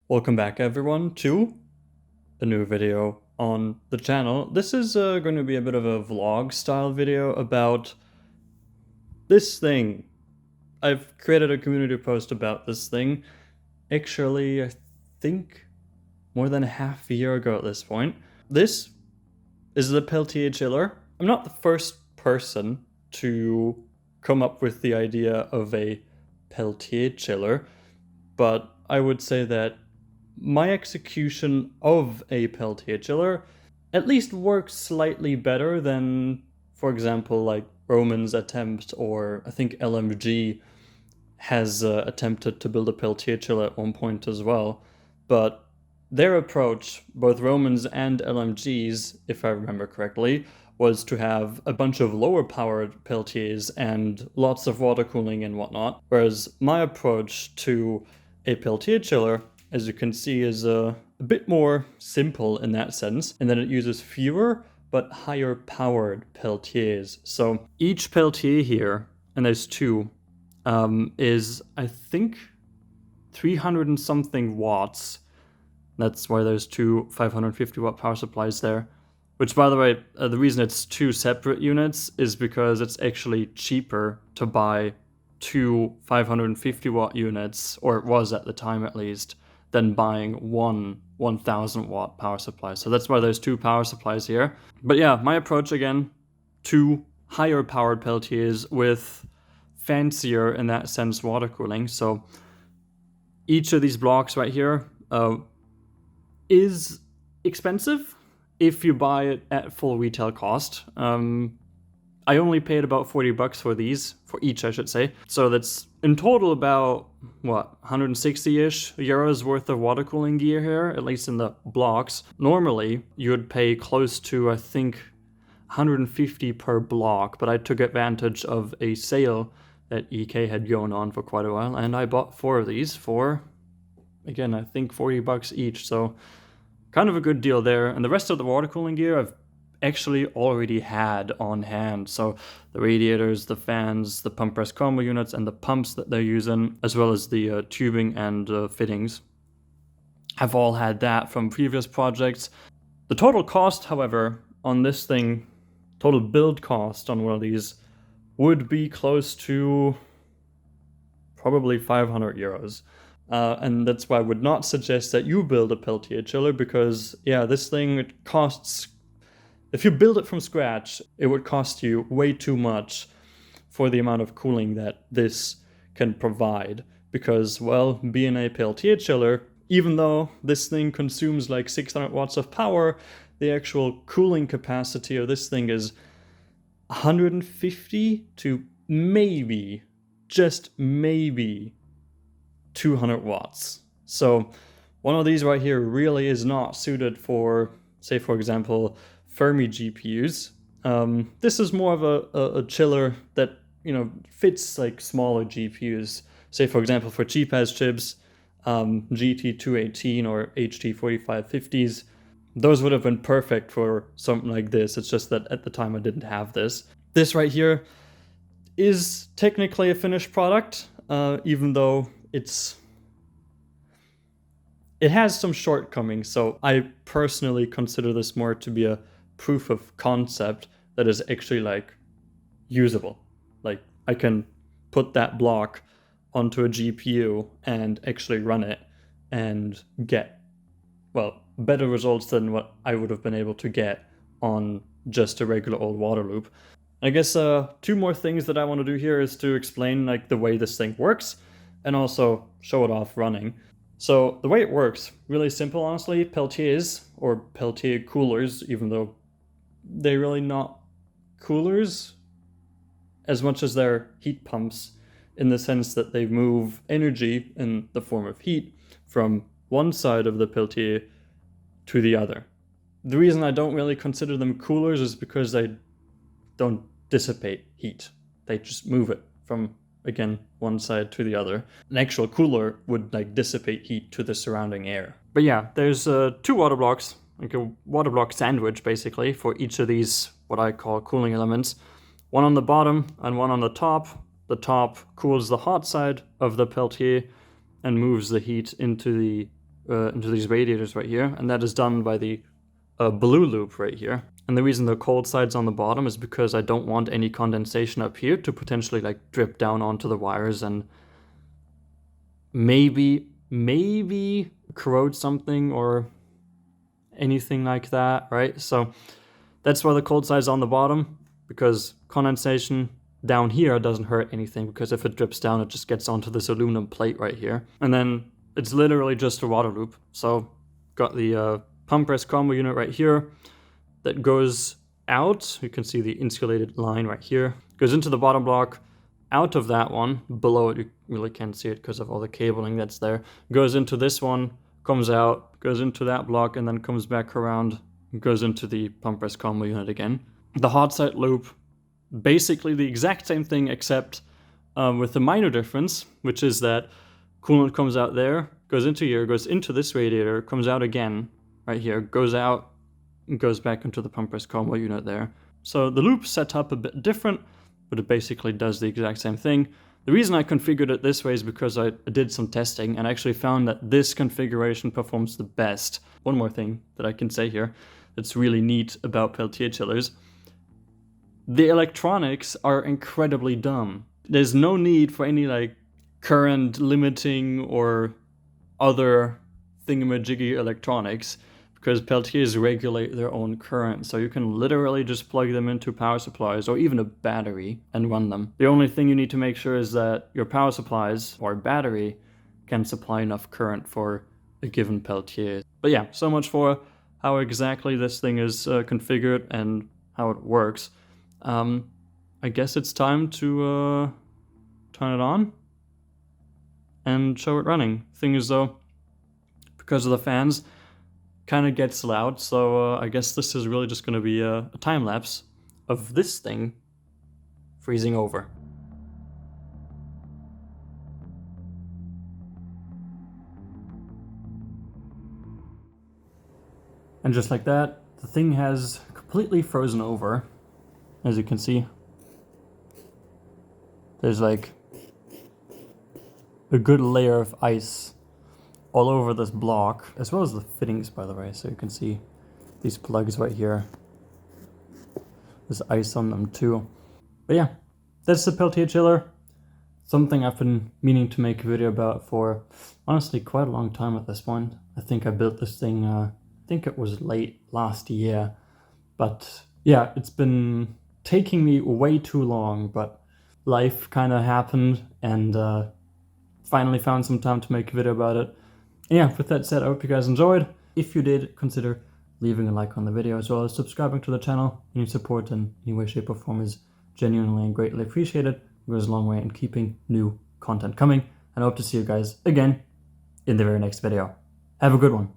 Welcome back everyone to a new video on the channel. This is going to be a bit of a vlog style video about this thing. I've created a community post about this thing. Actually, I think more than half a year ago at this point. This is the Peltier chiller. I'm not the first person to come up with the idea of a Peltier chiller, but I would say that my execution of a Peltier chiller at least works slightly better than, for example, like Roman's attempt, or I think LMG has attempted to build a Peltier chiller at one point as well. But their approach, both Roman's and LMG's, if I remember correctly, was to have a bunch of lower powered Peltiers and lots of water cooling and whatnot. Whereas my approach to a Peltier chiller, as you can see, is a bit more simple in that sense, in that it uses fewer but higher powered Peltiers. So each Peltier here, and there's two, is I think 300 and something watts. That's why there's two 550 watt power supplies there. Which, by the way, the reason it's two separate units is because it's actually cheaper to buy two 550 watt units, or it was at the time at least, than buying one 1000 watt power supply. So that's why there's two power supplies here. But yeah, my approach again, two higher powered Peltiers with fancier, in that sense, water cooling. So each of these blocks right here is expensive if you buy it at full retail cost. I only paid about $40 for these, for each I should say. So that's in total about, what, 160-ish euros worth of water cooling gear here, at least in the blocks. Normally, you would pay close to, I think, 150 per block, but I took advantage of a sale that EK had going on for quite a while, and I bought 4 of these for, again, I think $40 each, so kind of a good deal there. And the rest of the water cooling gear I've actually already had on hand. So the radiators, the fans, the pump press combo units, and the pumps that they're using, as well as the tubing and fittings, I've all had that from previous projects. The total cost, however, on this thing, total build cost on one of these, would be close to probably 500 euros. And that's why I would not suggest that you build a Peltier chiller, because, yeah, this thing, it costs, if you build it from scratch, it would cost you way too much for the amount of cooling that this can provide. Because, well, being a Peltier chiller, even though this thing consumes like 600 watts of power, the actual cooling capacity of this thing is 150 to maybe, just maybe, 200 watts. So one of these right here really is not suited for, say, for example, Fermi GPUs. This is more of a chiller that, you know, fits like smaller GPUs. Say, for example, for cheap-as chips, GT218 or HT4550s, those would have been perfect for something like this. It's just that at the time I didn't have this. This right here is technically a finished product, even though it has some shortcomings. So I personally consider this more to be a proof of concept that is actually like usable. Like I can put that block onto a GPU and actually run it and get, well, better results than what I would have been able to get on just a regular old water loop. I guess 2 more things that I want to do here is to explain like the way this thing works and also show it off running. So the way it works, really simple honestly. Peltiers, or Peltier coolers, even though they're really not coolers as much as they're heat pumps, in the sense that they move energy in the form of heat from one side of the Peltier to the other. The reason I don't really consider them coolers is because they don't dissipate heat. They just move it from, again, one side to the other. An actual cooler would like dissipate heat to the surrounding air. But yeah, there's 2 water blocks, like a water block sandwich basically, for each of these, what I call cooling elements. One on the bottom and one on the top. The top cools the hot side of the Peltier and moves the heat into the into these radiators right here, and that is done by the blue loop right here. And the reason the cold side's on the bottom is because I don't want any condensation up here to potentially like drip down onto the wires and maybe corrode something or anything like that, right? So that's why the cold side's on the bottom, because condensation down here doesn't hurt anything, because if it drips down, it just gets onto this aluminum plate right here. And then it's literally just a water loop. So got the pump press combo unit right here that goes out. You can see the insulated line right here. Goes into the bottom block, out of that one. Below it, you really can't see it because of all the cabling that's there. Goes into this one, comes out, goes into that block, and then comes back around, goes into the pump press combo unit again. The hot side loop, basically the exact same thing, except with a minor difference, which is that coolant comes out there, goes into here, goes into this radiator, comes out again right here, goes out, and goes back into the pump press combo unit there. So the loop's set up a bit different, but it basically does the exact same thing. The reason I configured it this way is because I did some testing and actually found that this configuration performs the best. One more thing that I can say here that's really neat about Peltier chillers. The electronics are incredibly dumb. There's no need for any like current limiting or other thingamajiggy electronics, because Peltiers regulate their own current, so you can literally just plug them into power supplies or even a battery and run them. The only thing you need to make sure is that your power supplies or battery can supply enough current for a given Peltier. But yeah, so much for how exactly this thing is configured and how it works. I guess it's time to turn it on and show it running. Thing is though, because of the fans, kind of gets loud, so I guess this is really just going to be a time lapse of this thing freezing over. And just like that, the thing has completely frozen over. As you can see, there's like a good layer of ice all over this block, as well as the fittings, by the way. So you can see these plugs right here. There's ice on them too. But yeah, that's the Peltier chiller. Something I've been meaning to make a video about for honestly quite a long time at this point. I think I built this thing, I think it was late last year. But yeah, it's been taking me way too long, but life kind of happened and finally found some time to make a video about it. Yeah, with that said, I hope you guys enjoyed. If you did, consider leaving a like on the video as well as subscribing to the channel. Any support in any way, shape or form is genuinely and greatly appreciated. It goes a long way in keeping new content coming. And I hope to see you guys again in the very next video. Have a good one.